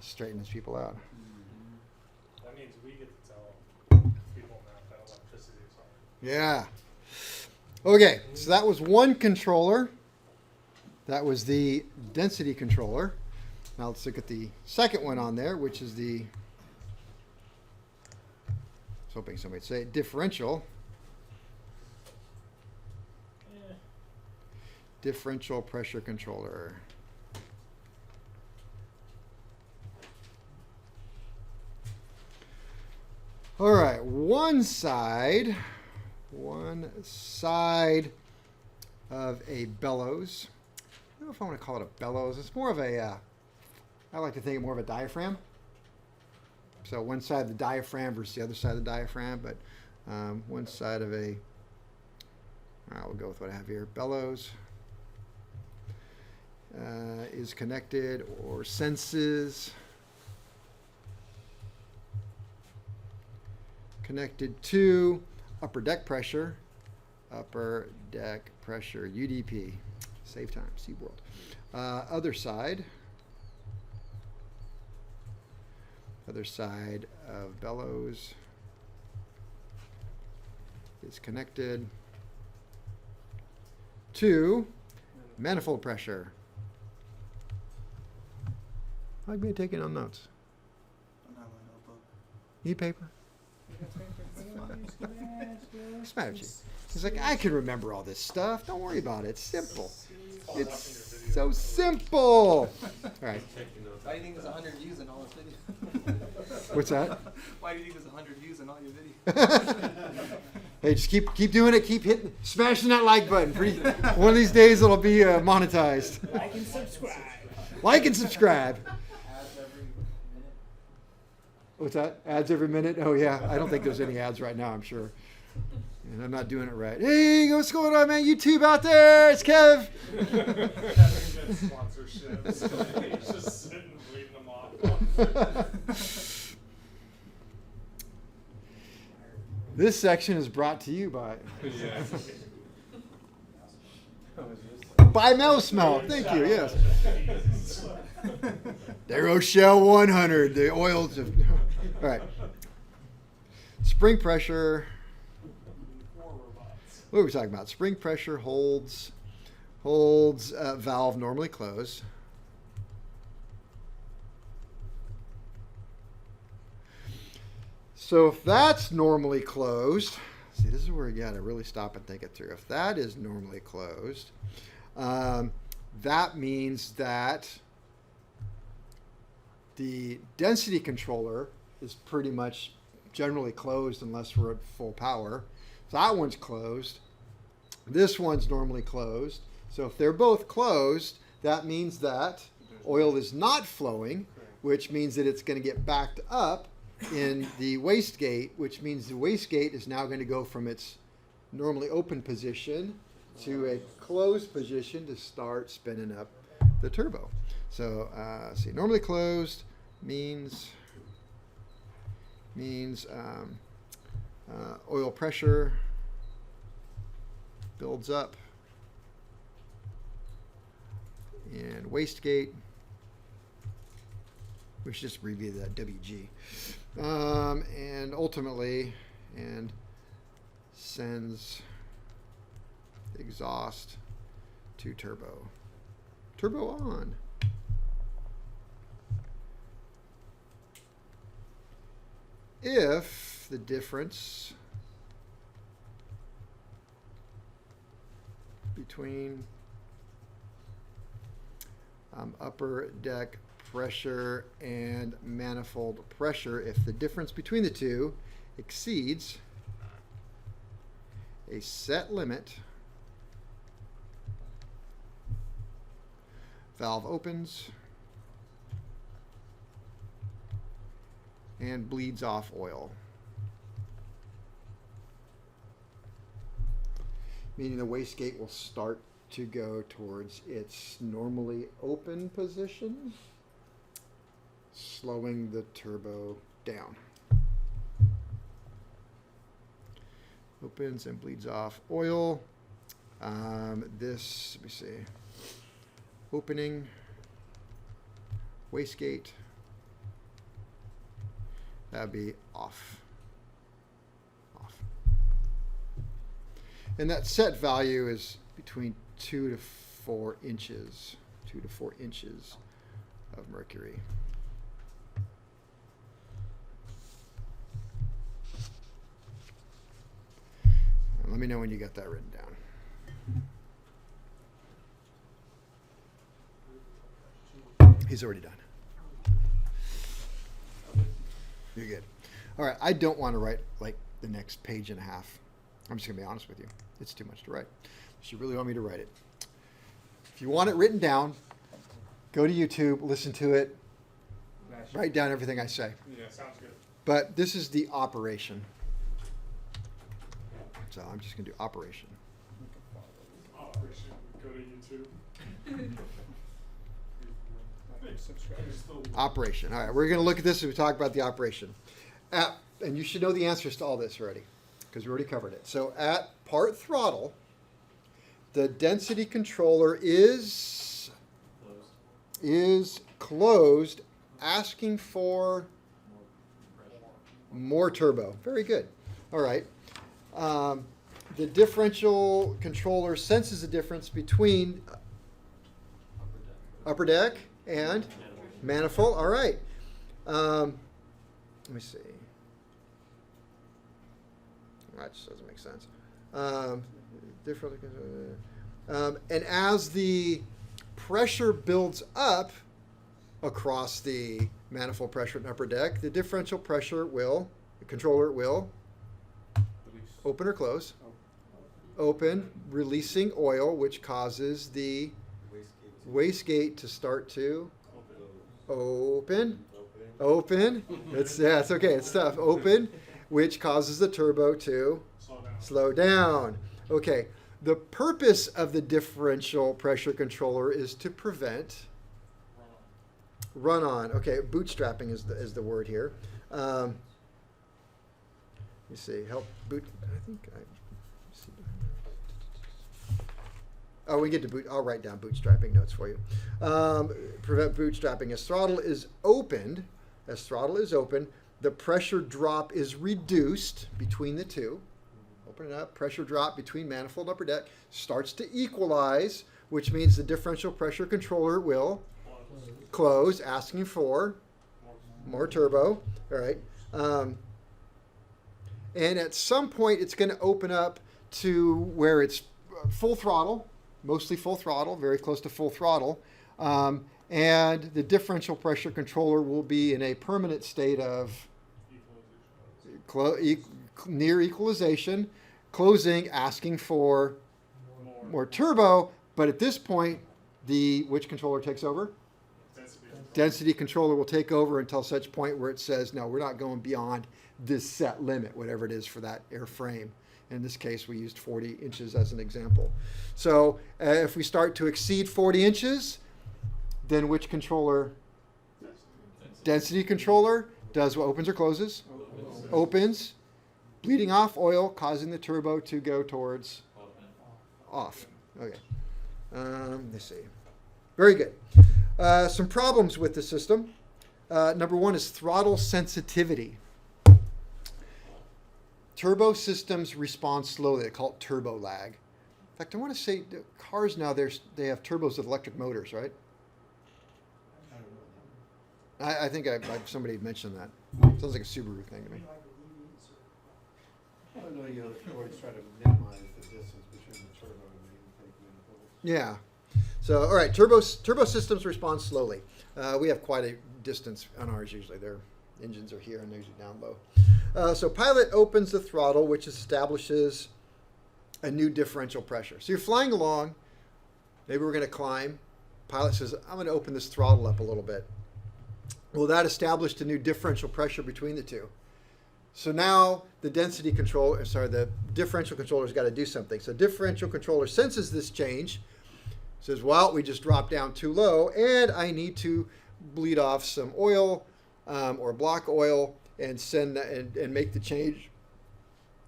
straightens people out. That means we get to tell people now that electricity is hard. Yeah. Okay, so that was one controller. That was the density controller. Now let's look at the second one on there, which is the, I was hoping somebody'd say it, differential. Differential pressure controller. All right, one side of a bellows. I don't know if I want to call it a bellows. It's more of a, I like to think of more of a diaphragm. So one side of the diaphragm versus the other side of the diaphragm, but one side of a, we'll go with what I have here, bellows. Is connected or senses connected to upper deck pressure, UDP, save time, SeaWorld. Other side of bellows is connected to manifold pressure. I'd be taking on notes. I don't have my notebook. Need paper? What's the matter with you? He's like, I can remember all this stuff. Don't worry about it. It's simple. It's so simple. All right. Why do you think there's 100 views in all this video? What's that? Why do you think there's 100 views in all your videos? Hey, just keep doing it. Keep hitting, smashing that like button. One of these days it'll be monetized. Like and subscribe. Like and subscribe. Ads every minute. What's that? Ads every minute? Oh, yeah. I don't think there's any ads right now, I'm sure. And I'm not doing it right. Hey, what's going on, man? YouTube out there. It's Kev. Sponsorships. He's just sitting reading them off. This section is brought to you by by Mouse Mouth. Thank you. Yes. The Rochelle 100. The oils of. All right. Spring pressure. What were we talking about? Spring pressure holds valve normally closed. So if that's normally closed, see, this is where you got to really stop and think it through. If that is normally closed, that means that the density controller is pretty much generally closed unless we're at full power. So that one's closed. This one's normally closed. So if they're both closed, that means that oil is not flowing, which means that it's going to get backed up in the wastegate, which means the wastegate is now going to go from its normally open position to a closed position to start spinning up the turbo. So see, normally closed means oil pressure builds up and wastegate. We should just review that WG. And ultimately, and sends exhaust to turbo. Turbo on. If the difference between upper deck pressure and manifold pressure, if the difference between the two exceeds a set limit, valve opens and bleeds off oil, meaning the wastegate will start to go towards its normally open position, slowing the turbo down. Opens and bleeds off oil. This, let me see, opening, wastegate, That'd be off. Off. And that set value is between 2 to 4 inches. 2 to 4 inches of mercury. And let me know when you got that written down. He's already done. You're good. All right, I don't want to write like the next page and a half. I'm just going to be honest with you. It's too much to write. If you really want me to write it. If you want it written down, go to YouTube, listen to it, write down everything I say. Yeah, sounds good. But this is the operation. So I'm just going to do operation. Operation, go to YouTube. Operation. All right, we're going to look at this as we talk about the operation. And you should know the answers to all this already, because we already covered it. So at part throttle, the density controller is closed, asking for more turbo. Very good. All right. The differential controller senses the difference between upper deck and manifold. All right. Let me see. That just doesn't make sense. And as the pressure builds up across the manifold pressure and upper deck, the differential pressure the controller will open or close. Open, releasing oil, which causes the wastegate to start to open. It's okay. It's tough. Open, which causes the turbo to slow down. Okay. The purpose of the differential pressure controller is to prevent run on. Okay, bootstrapping is the word here. Let me see. Help boot. I think I. Oh, we get to boot. I'll write down bootstrapping notes for you. Prevent bootstrapping. As throttle is opened, the pressure drop is reduced between the two. Open it up. Pressure drop between manifold and upper deck starts to equalize, which means the differential pressure controller will close, asking for more turbo. All right. And at some point, it's going to open up to where it's full throttle. Mostly full throttle, very close to full throttle. And the differential pressure controller will be in a permanent state of near equalization, closing, asking for more turbo. But at this point, which controller takes over? Density controller will take over until such point where it says, no, we're not going beyond this set limit, whatever it is for that airframe. In this case, we used 40 inches as an example. So if we start to exceed 40 inches, then which controller? Density controller does what? Opens or closes? Opens, bleeding off oil, causing the turbo to go towards off. Okay. Let's see. Very good. Some problems with the system. Number one is throttle sensitivity. Turbo systems respond slowly. They call it turbo lag. In fact, I want to say cars now, they have turbos with electric motors, right? I think somebody mentioned that. Sounds like a Subaru thing to me. I don't know, always try to minimize the distance between the turbo and the intake manifolds. Yeah. So, all right, turbo systems respond slowly. We have quite a distance on ours usually. Their engines are here and they're usually down low. So pilot opens the throttle, which establishes a new differential pressure. So you're flying along. Maybe we're going to climb. Pilot says, I'm going to open this throttle up a little bit. Well, that established a new differential pressure between the two. So now the the differential controller's got to do something. So differential controller senses this change, says, well, we just dropped down too low, and I need to bleed off some oil or block oil and send that and make the change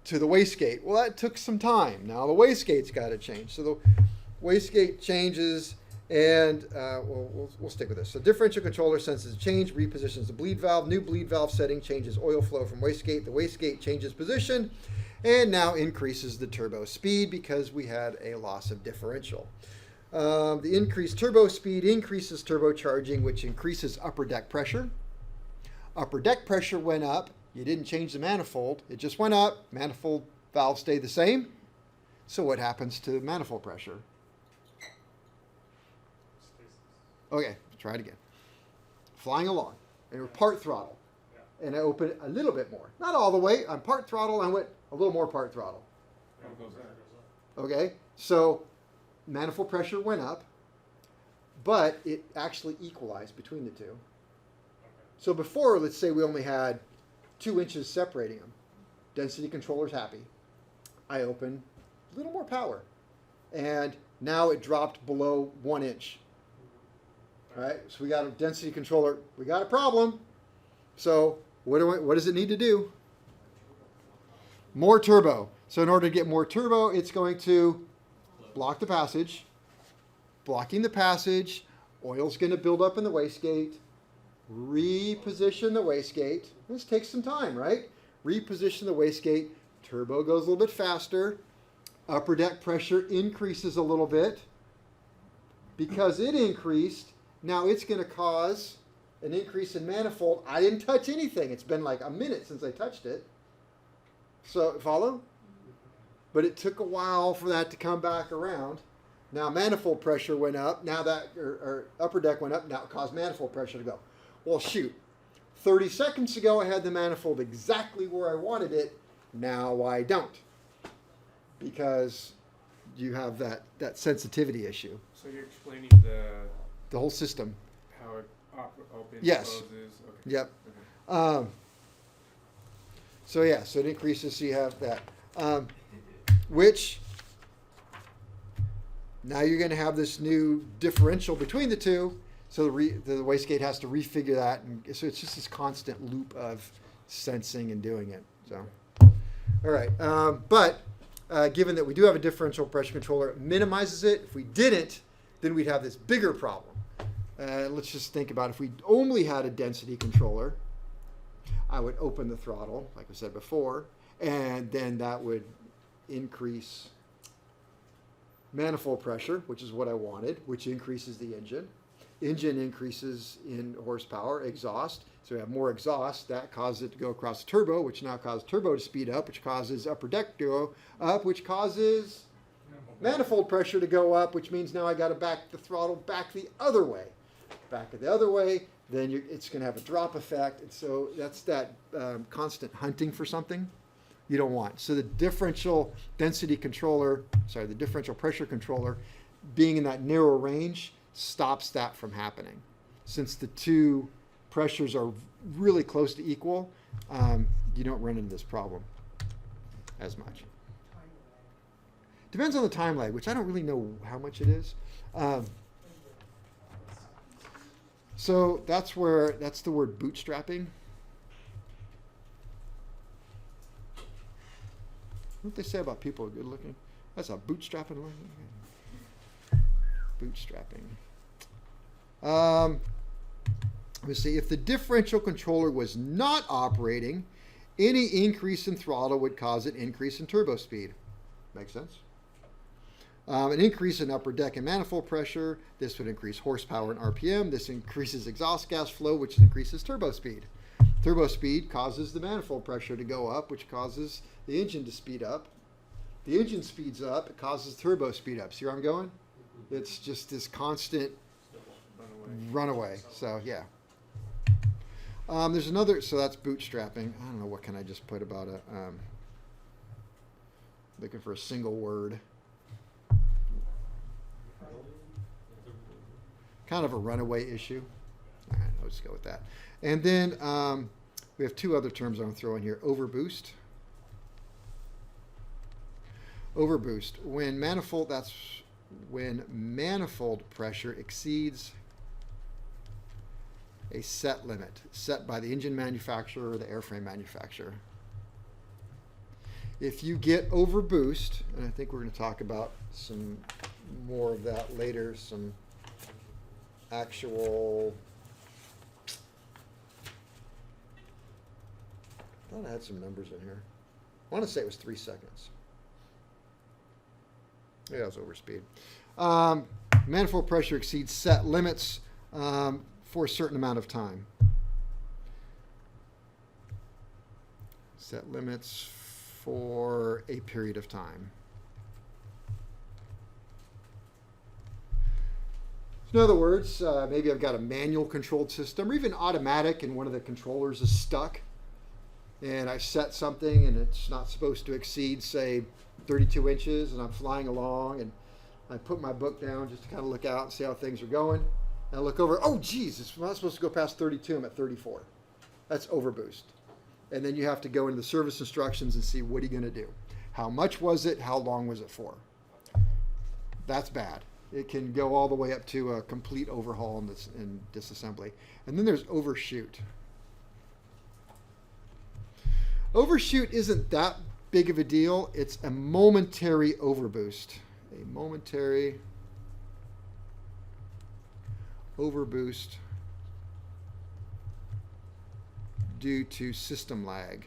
to the wastegate. Well, that took some time. Now the wastegate's got to change. So the wastegate changes, And we'll stick with this. So differential controller senses change, repositions the bleed valve. New bleed valve setting changes oil flow from wastegate. The wastegate changes position and now increases the turbo speed because we had a loss of differential. The increased turbo speed increases turbocharging, which increases upper deck pressure. Upper deck pressure went up. You didn't change the manifold. It just went up. Manifold valve stayed the same. So what happens to manifold pressure? Okay, try it again. Flying along, and we're part throttle. Yeah. And I open it a little bit more. Not all the way. I'm part throttle. I went a little more part throttle. Okay, so manifold pressure went up, but it actually equalized between the two. So before, let's say we only had 2 inches separating them. Density controller's happy. I open a little more power, and now it dropped below 1 inch. All right, so we got a density controller. We got a problem. So what does it need to do? More turbo. So in order to get more turbo, it's going to block the passage. Blocking the passage, oil's going to build up in the wastegate. Reposition the wastegate. This takes some time, right? Reposition the wastegate. Turbo goes a little bit faster. Upper deck pressure increases a little bit. Because it increased, now it's going to cause an increase in manifold. I didn't touch anything. It's been like a minute since I touched it. So, follow? But it took a while for that to come back around. Now manifold pressure went up. Now that, or upper deck went up. Now it caused manifold pressure to go. Well, shoot. 30 seconds ago I had the manifold exactly where I wanted it. Now I don't. Because you have that sensitivity issue. So you're explaining The whole system. how it opens, Yes. closes. Okay. Yep. Okay. So yeah, so it increases. So you have that, which now you're going to have this new differential between the two. So the wastegate has to refigure that, and so it's just this constant loop of sensing and doing it. So, all right, but given that we do have a differential pressure controller, it minimizes it. If we didn't, then we'd have this bigger problem. Let's just think about if we only had a density controller. I would open the throttle, like I said before, and then that would increase manifold pressure, which is what I wanted, which increases the engine. Engine increases in horsepower, exhaust. So we have more exhaust. That causes it to go across the turbo, which now causes turbo to speed up, which causes upper deck to go up, which causes manifold pressure to go up, which means now I got to back the throttle back the other way. Back it the other way, then it's going to have a drop effect. And so that's that constant hunting for something you don't want. So the differential density controller, the differential pressure controller, being in that narrow range stops that from happening. Since the two pressures are really close to equal, you don't run into this problem as much. Depends on the time lag, which I don't really know how much it is. So that's the word bootstrapping. What they say about people who are good looking? That's a bootstrapping. Bootstrapping. Let's see. If the differential controller was not operating, any increase in throttle would cause an increase in turbo speed. Make sense? An increase in upper deck and manifold pressure. This would increase horsepower and RPM. This increases exhaust gas flow, which increases turbo speed. Turbo speed causes the manifold pressure to go up, which causes the engine to speed up. The engine speeds up, it causes turbo speed up. See where I'm going? It's just this constant runaway. So yeah. There's another, so that's bootstrapping. I don't know, what can I just put about it? Looking for a single word. Kind of a runaway issue. All right, I'll just go with that. And then we have two other terms I'm going to throw in here. Overboost. Overboost. When manifold pressure exceeds a set limit set by the engine manufacturer or the airframe manufacturer. If you get overboost, and I think we're going to talk about some more of that later, some actual. I thought I had some numbers in here. I want to say it was 3 seconds. Yeah, it was overspeed. Manifold pressure exceeds set limits for a certain amount of time. Set limits for a period of time. In other words, maybe I've got a manual controlled system or even automatic and one of the controllers is stuck and I set something and it's not supposed to exceed, say, 32 inches and I'm flying along and I put my book down just to kind of look out and see how things are going. And I look over, oh geez, it's not supposed to go past 32, I'm at 34. That's overboost. And then you have to go into the service instructions and see what are you going to do. How much was it? How long was it for? That's bad. It can go all the way up to a complete overhaul in disassembly. And then there's overshoot. Overshoot isn't that big of a deal. It's a momentary overboost. A momentary overboost due to system lag.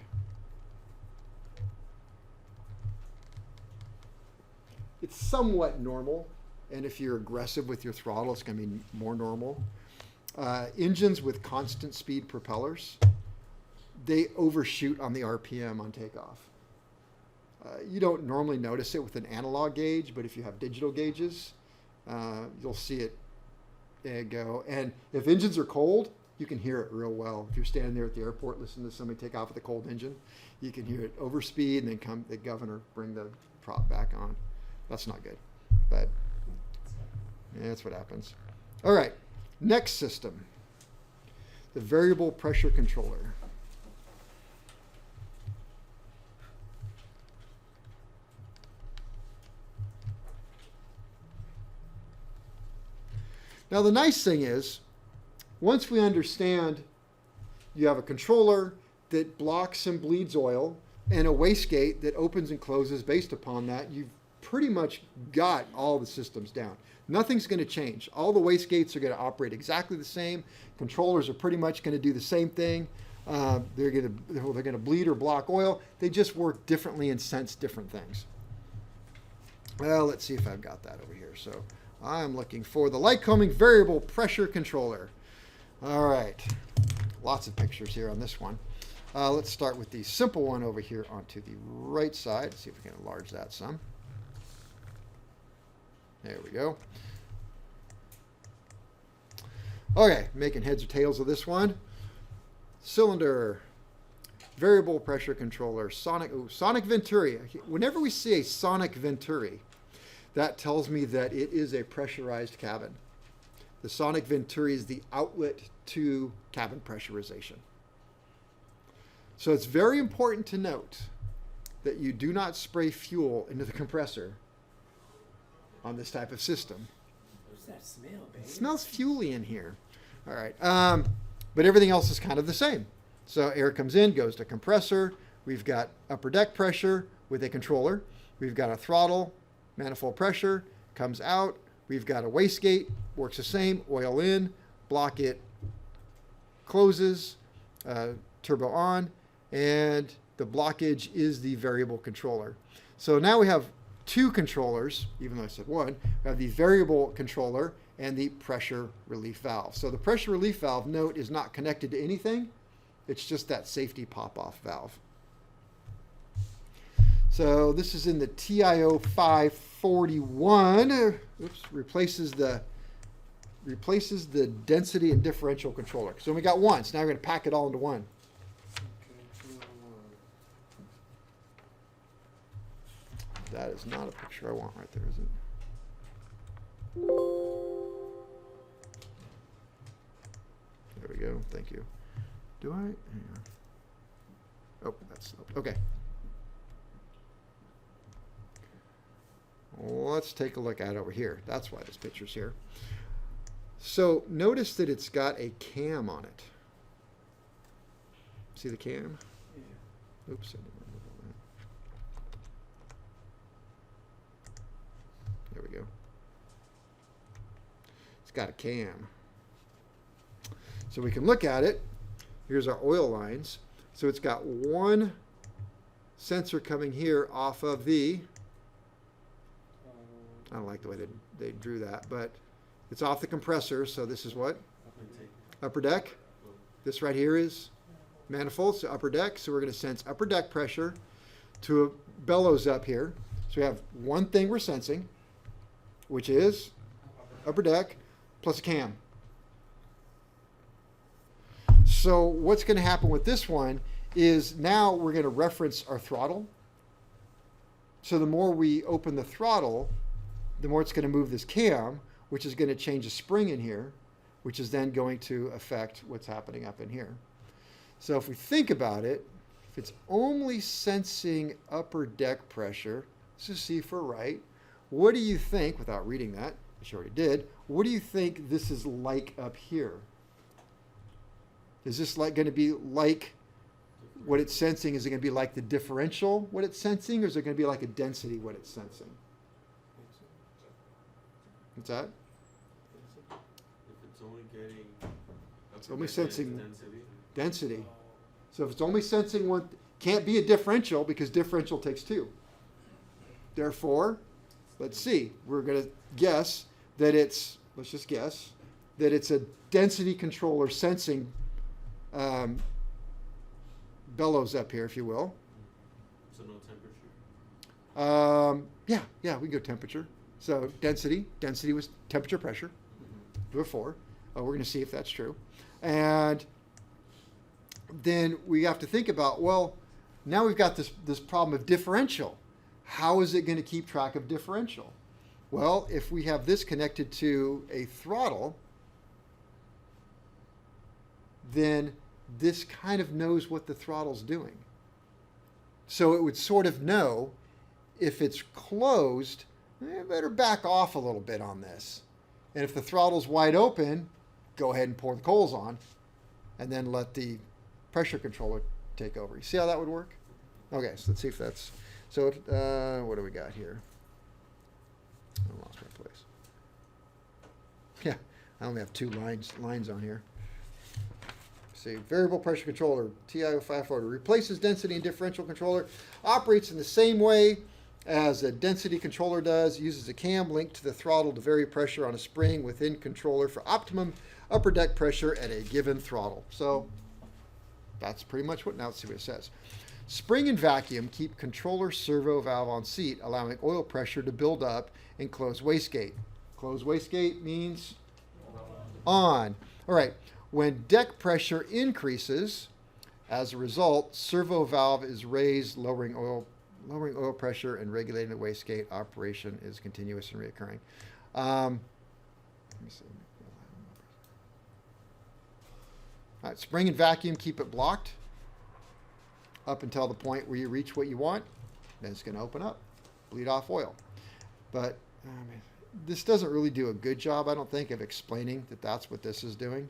It's somewhat normal, and if you're aggressive with your throttle, it's going to be more normal. Engines with constant speed propellers, they overshoot on the RPM on takeoff. You don't normally notice it with an analog gauge, but if you have digital gauges, you'll see it go. And if engines are cold, you can hear it real well. If you're standing there at the airport listening to somebody take off with a cold engine, you can hear it overspeed and then come the governor bring the prop back on. That's not good, but yeah, that's what happens. All right, next system, the variable pressure controller. Now the nice thing is, once we understand you have a controller that blocks and bleeds oil and a wastegate that opens and closes based upon that, you've pretty much got all the systems down. Nothing's going to change. All the wastegates are going to operate exactly the same. Controllers are pretty much going to do the same thing. They're going to bleed or block oil. They just work differently and sense different things. Well, let's see if I've got that over here. So I'm looking for the Lycoming variable pressure controller. All right, lots of pictures here on this one. Let's start with the simple one over here onto the right side. See if we can enlarge that some. There we go. Okay, making heads or tails of this one. Cylinder, variable pressure controller, sonic venturi. Whenever we see a sonic venturi, that tells me that it is a pressurized cabin. The sonic venturi is the outlet to cabin pressurization. So it's very important to note that you do not spray fuel into the compressor on this type of system. What's that smell, baby? It smells fuely in here. All right, but everything else is kind of the same. So air comes in, goes to compressor. We've got upper deck pressure with a controller. We've got a throttle, manifold pressure, comes out. We've got a wastegate, works the same, oil in, block it, closes, turbo on, and the blockage is the variable controller. So now we have two controllers, even though I said one. We have the variable controller and the pressure relief valve. So the pressure relief valve, note, is not connected to anything. It's just that safety pop-off valve. So this is in the TIO 541. Oops, replaces the density and differential controller. So we got one. So now we're going to pack it all into one. That is not a picture I want right there, is it? There we go. Thank you. Do I? Hang on. Oh, that's okay. Let's take a look at it over here. That's why this picture's here. So notice that it's got a cam on it. See the cam? Yeah. Oops, I didn't remember that. There we go. It's got a cam. So we can look at it. Here's our oil lines. So it's got one sensor coming here off of the, I don't like the way they drew that, but it's off the compressor. So this is what? Upper deck. This right here is manifold, so upper deck. So we're going to sense upper deck pressure to a bellows up here. So we have one thing we're sensing, which is upper deck plus a cam. So what's going to happen with this one is now we're going to reference our throttle. So the more we open the throttle, the more it's going to move this cam, which is going to change the spring in here, which is then going to affect what's happening up in here. So if we think about it, if it's only sensing upper deck pressure, this is C for right, what do you think, without reading that, which you already did, what do you think this is like up here? Is this like going to be like what it's sensing? Is it going to be like the differential, what it's sensing, or is it going to be like a density, what it's sensing? What's that? If it's only getting It's only sensing density. density. So if it's only sensing one, can't be a differential because differential takes two. Therefore, let's see, we're going to guess that it's, let's just guess, that it's a density controller sensing bellows up here, if you will. So no temperature. Yeah, we can go temperature. So density was temperature, pressure, before. We're going to see if that's true. And then we have to think about, well, now we've got this problem of differential. How is it going to keep track of differential? Well, if we have this connected to a throttle, then this kind of knows what the throttle's doing. So it would sort of know if it's closed, better back off a little bit on this. And if the throttle's wide open, go ahead and pour the coals on and then let the pressure controller take over. You see how that would work? Okay, so let's see if that's, so what do we got here? I lost my place. Yeah, I only have two lines on here. See, variable pressure controller, TI-0540, replaces density and differential controller, operates in the same way as a density controller does, uses a cam linked to the throttle to vary pressure on a spring within controller for optimum upper deck pressure at a given throttle. So that's pretty much what, now let's see what it says. Spring and vacuum keep controller servo valve on seat, allowing oil pressure to build up and close wastegate. Close wastegate means on. All right. When deck pressure increases, as a result, servo valve is raised, lowering oil pressure and regulating the wastegate. Operation is continuous and reoccurring. Let me see. All right, spring and vacuum keep it blocked up until the point where you reach what you want. Then it's going to open up, bleed off oil. But this doesn't really do a good job, I don't think, of explaining that that's what this is doing.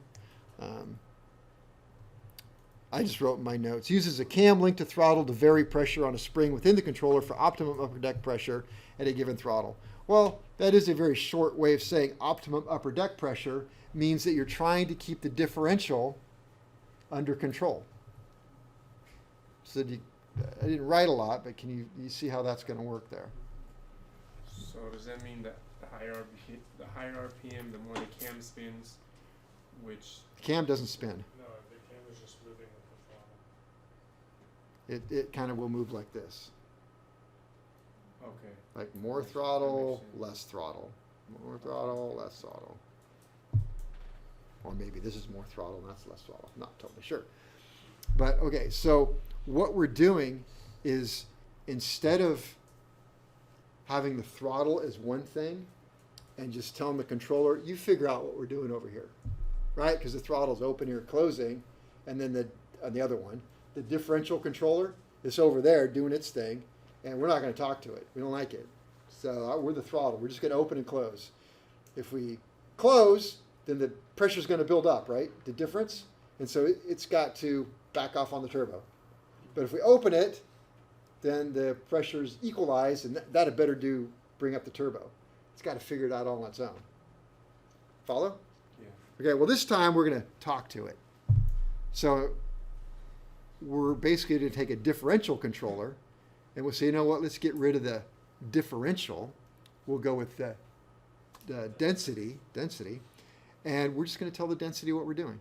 I just wrote in my notes, uses a cam linked to throttle to vary pressure on a spring within the controller for optimum upper deck pressure at a given throttle. Well, that is a very short way of saying optimum upper deck pressure means that you're trying to keep the differential under control. So I didn't write a lot, but can you see how that's going to work there? So does that mean that the higher RPM, the more the cam spins, which The cam doesn't spin. No, the camera's just moving with the throttle. It kind of will move like this. okay. Like more That throttle, makes sense. less throttle. More throttle, less throttle. Or maybe this is more throttle and that's less throttle. Not totally sure. But okay, so what we're doing is instead of having the throttle as one thing and just telling the controller, you figure out what we're doing over here, right? Because the throttle's open here, closing, and then on the other one, the differential controller is over there doing its thing, and we're not going to talk to it. We don't like it. So we're the throttle. We're just going to open and close. If we close, then the pressure's going to build up, right? The difference. And so it's got to back off on the turbo. But if we open it, then the pressure's equalized, and that had better bring up the turbo. It's got to figure it out all on its own. Follow? Yeah. Okay, well, this time we're going to talk to it. So we're basically going to take a differential controller and we'll say, you know what, let's get rid of the differential. We'll go with the density, and we're just going to tell the density what we're doing.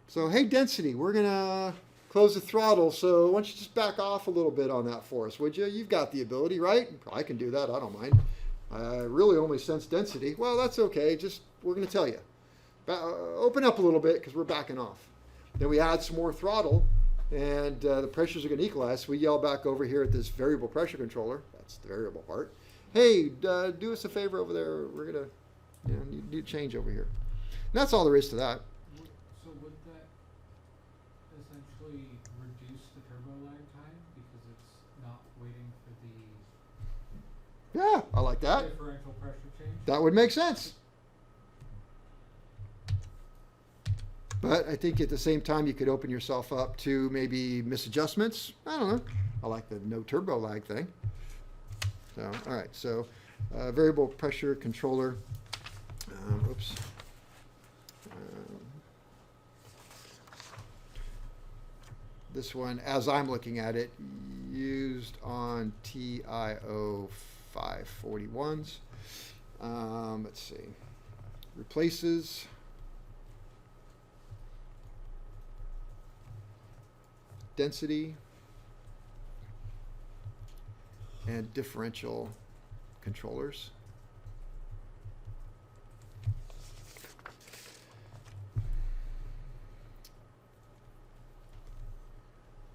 So, hey, density, we're going to close the throttle, so why don't you just back off a little bit on that for us, would you? You've got the ability, right? I can do that, I don't mind. I really only sense density. Well, that's okay, just we're going to tell you. Open up a little bit because we're backing off. Then we add some more throttle, and the pressures are going to equalize. So we yell back over here at this variable pressure controller. That's the variable part. Hey, do us a favor over there. We're going to need to change over here. And that's all there is to that. So would that essentially reduce the turbo lag time because it's not waiting for Yeah, I like the that. differential pressure change? That would make sense. But I think at the same time, you could open yourself up to maybe misadjustments. I don't know. I like the no turbo lag thing. So, all right. So, variable pressure controller. Oops. This one, as I'm looking at it, used on TIO 541s. Let's see. Replaces density and differential controllers.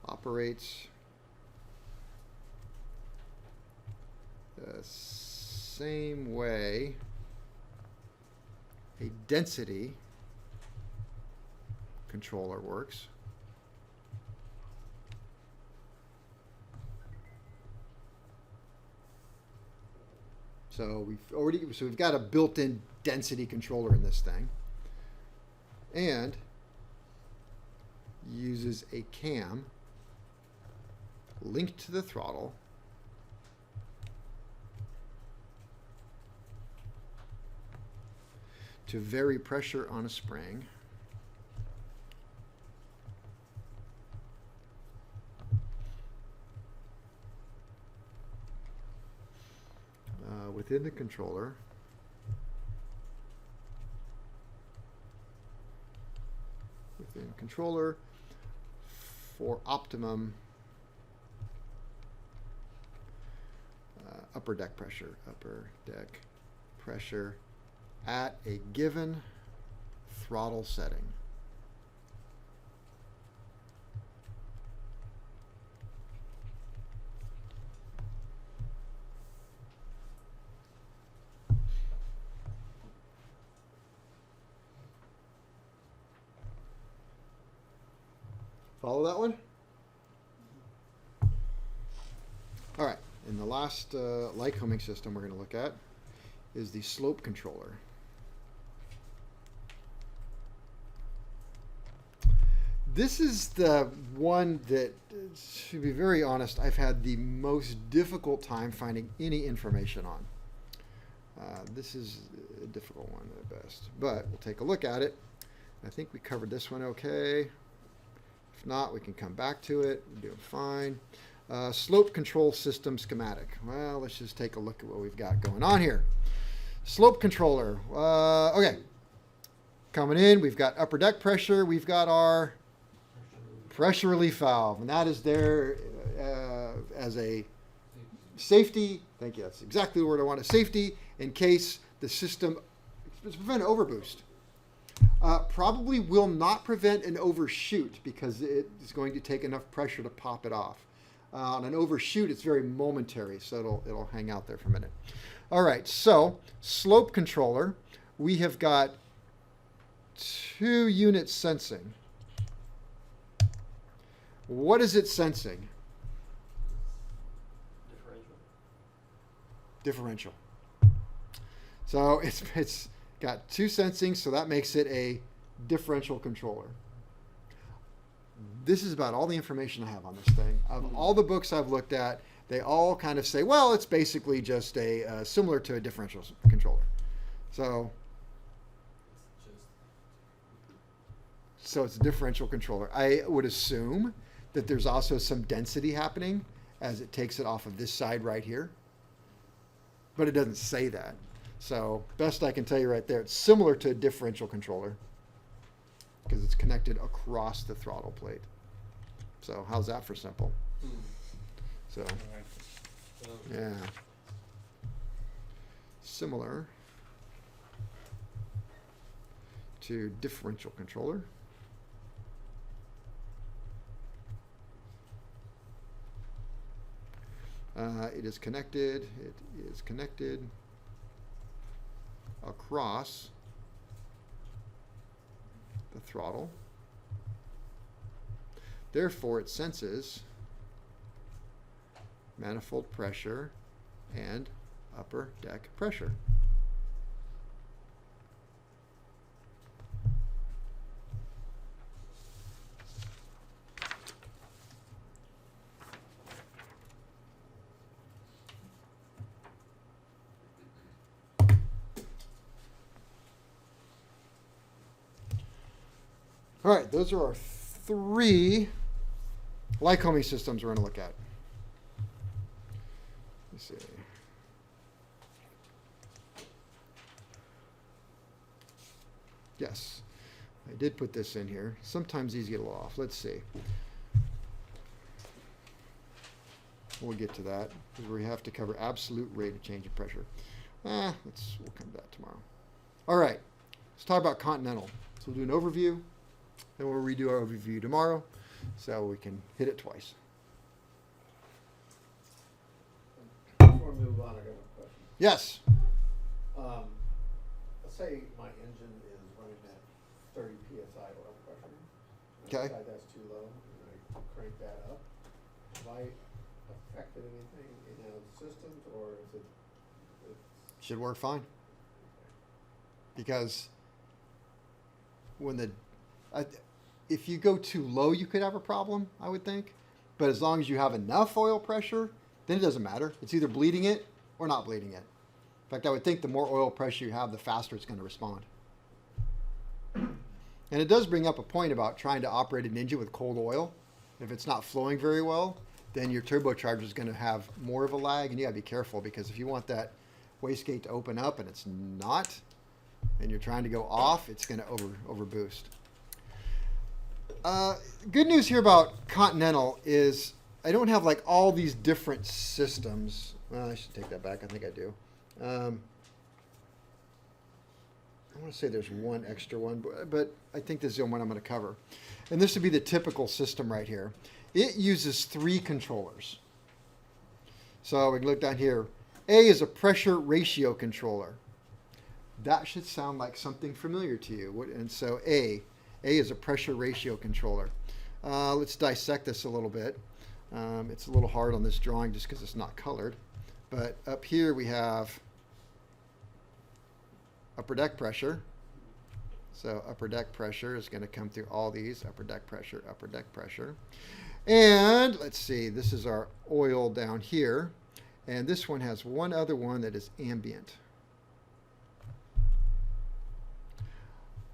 Operates the same way a density controller works. So we've got a built-in density controller in this thing, and uses a cam linked to the throttle to vary pressure on a spring within the controller for optimum upper deck pressure at a given throttle setting. Follow that one? All right, and the last light homing system we're going to look at is the slope controller. This is the one that, to be very honest, I've had the most difficult time finding any information on. This is a difficult one at best, but we'll take a look at it. I think we covered this one okay. If not, we can come back to it. We're doing fine. Slope control system schematic. Well, let's just take a look at what we've got going on here. Slope controller. Okay. Coming in, we've got upper deck pressure. We've got our pressure relief valve, and that is there as a safety. Thank you. That's exactly the word I want. A safety in case the system to prevent an overboost. Probably will not prevent an overshoot because it is going to take enough pressure to pop it off. On an overshoot, it's very momentary, so it'll hang out there for a minute. All right, so slope controller, we have got 2 units sensing. What is it sensing? Differential. So it's got 2 sensing, so that makes it a differential controller. This is about all the information I have on this thing. Of all the books I've looked at, they all kind of say, well, it's basically just a similar to a differential controller. So It's just So it's a differential controller. I would assume that there's also some density happening as it takes it off of this side right here. But it doesn't say that. So best I can tell you right there, it's similar to a differential controller because it's connected across the throttle plate. So how's that for simple? So I like it. yeah, similar to differential controller. It is connected. It is connected across the throttle. Therefore, it senses manifold pressure and upper deck pressure. All right, those are our 3 Lycoming systems we're going to look at. Let's see. Yes, I did put this in here. Sometimes these get a little off. Let's see. We'll get to that because we have to cover absolute rate of change of pressure. We'll come to that tomorrow. All right, let's talk about Continental. So we'll do an overview, then we'll redo our overview tomorrow so we can hit it twice. Before we move on, I got a question. Yes. Let's say my engine is running at 30 psi oil pressure. And I Okay. decide that's too low, and I crank that up. Have I affected anything in the systems, or is it? Should work fine. Because when if you go too low, you could have a problem, I would think. But as long as you have enough oil pressure, then it doesn't matter. It's either bleeding it or not bleeding it. In fact, I would think the more oil pressure you have, the faster it's going to respond. And it does bring up a point about trying to operate an engine with cold oil. If it's not flowing very well, then your turbocharger is going to have more of a lag, and you got to be careful because if you want that wastegate to open up and it's not, and you're trying to go off, it's going to over boost. Good news here about Continental is I don't have like all these different systems. Well, I should take that back. I think I do. I want to say there's one extra one, but I think this is the one I'm going to cover. And this would be the typical system right here. It uses 3 controllers. So we can look down here. A is a pressure ratio controller. That should sound like something familiar to you. And so A is a pressure ratio controller. Let's dissect this a little bit. It's a little hard on this drawing just because it's not colored. But up here we have upper deck pressure. So upper deck pressure is going to come through all these. Upper deck pressure, upper deck pressure. And let's see, this is our oil down here. And this one has one other one that is ambient.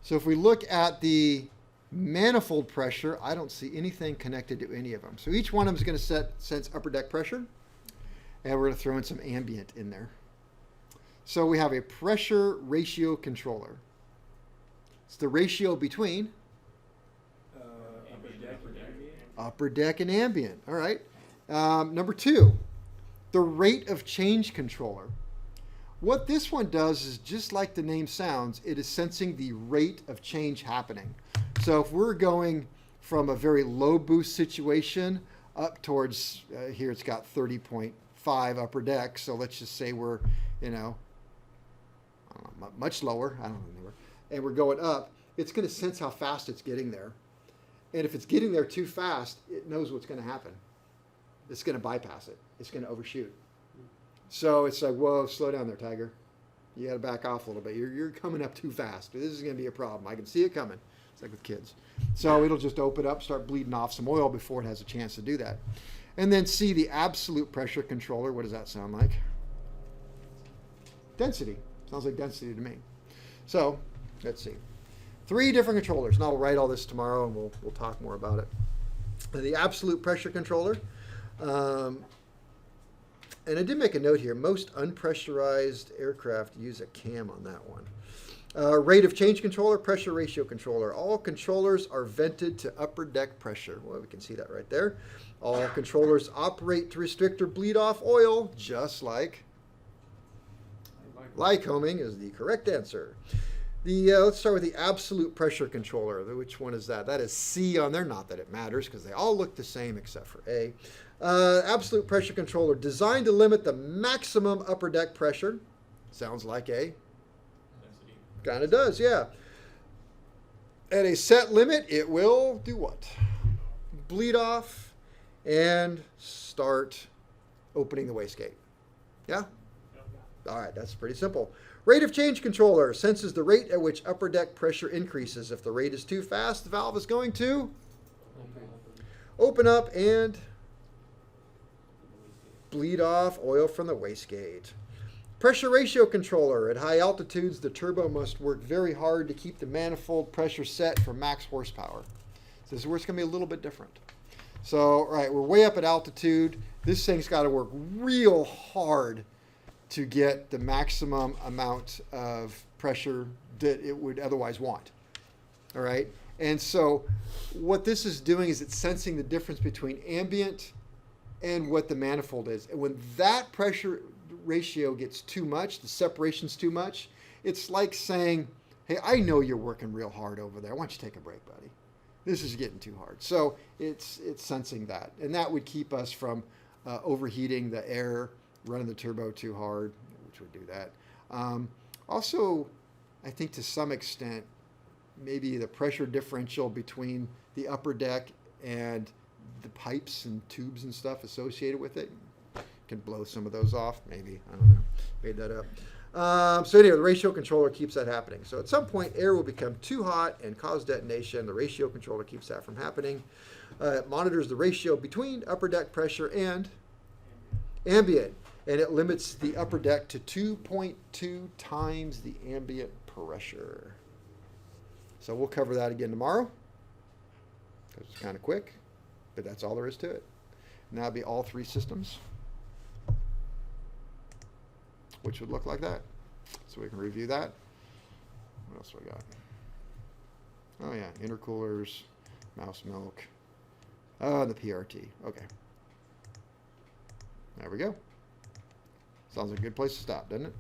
So if we look at the manifold pressure, I don't see anything connected to any of them. So each one of them is going to sense upper deck pressure. And we're going to throw in some ambient in there. So we have a pressure ratio controller. It's the ratio between upper deck and ambient. All right. Number 2, the rate of change controller. What this one does is just like the name sounds, it is sensing the rate of change happening. So if we're going from a very low boost situation up towards, here it's got 30.5 upper deck. So let's just say we're, much lower. I don't know. And we're going up. It's going to sense how fast it's getting there. And if it's getting there too fast, it knows what's going to happen. It's going to bypass it. It's going to overshoot. So it's like, whoa, slow down there, Tiger. You got to back off a little bit. You're coming up too fast. This is going to be a problem. I can see it coming. It's like with kids. So it'll just open up, start bleeding off some oil before it has a chance to do that. And then C, the absolute pressure controller. What does that sound like? Density. Sounds like density to me. So let's see. 3 different controllers, and I'll write all this tomorrow, and we'll talk more about it. The absolute pressure controller. And I did make a note here. Most unpressurized aircraft use a cam on that one. Rate of change controller, pressure ratio controller. All controllers are vented to upper deck pressure. Well, we can see that right there. All controllers operate to restrict or bleed off oil, just like Lycoming is the correct answer. Let's start with the absolute pressure controller. Which one is that? That is C on there. Not that it matters because they all look the same except for A. Absolute pressure controller designed to limit the maximum upper deck pressure. Sounds like A. Kind of does, yeah. At a set limit, it will do what? Bleed off and start opening the wastegate. Yeah? All right, that's pretty simple. Rate of change controller senses the rate at which upper deck pressure increases. If the rate is too fast, the valve is going to open up and bleed off oil from the wastegate. Pressure ratio controller. At high altitudes, the turbo must work very hard to keep the manifold pressure set for max horsepower. So this is where it's going to be a little bit different. So, all right, we're way up at altitude. This thing's got to work real hard to get the maximum amount of pressure that it would otherwise want. All right? And so what this is doing is it's sensing the difference between ambient and what the manifold is. And when that pressure ratio gets too much, the separation's too much, it's like saying, hey, I know you're working real hard over there. Why don't you take a break, buddy? This is getting too hard. So it's sensing that. And that would keep us from overheating the air, running the turbo too hard, which would do that. Also, I think to some extent, maybe the pressure differential between the upper deck and the pipes and tubes and stuff associated with it can blow some of those off. Maybe, I don't know, made that up. So anyway, the ratio controller keeps that happening. So at some point, air will become too hot and cause detonation. The ratio controller keeps that from happening. It monitors the ratio between upper deck pressure and ambient. And it limits the upper deck to 2.2 times the ambient pressure. So we'll cover that again tomorrow. It's kind of quick, but that's all there is to it. And that'll be all 3 systems, which would look like that. So we can review that. What else we got? Oh yeah, intercoolers, mouse milk. Oh, and the PRT. Okay. There we go. Sounds like a good place to stop, doesn't it?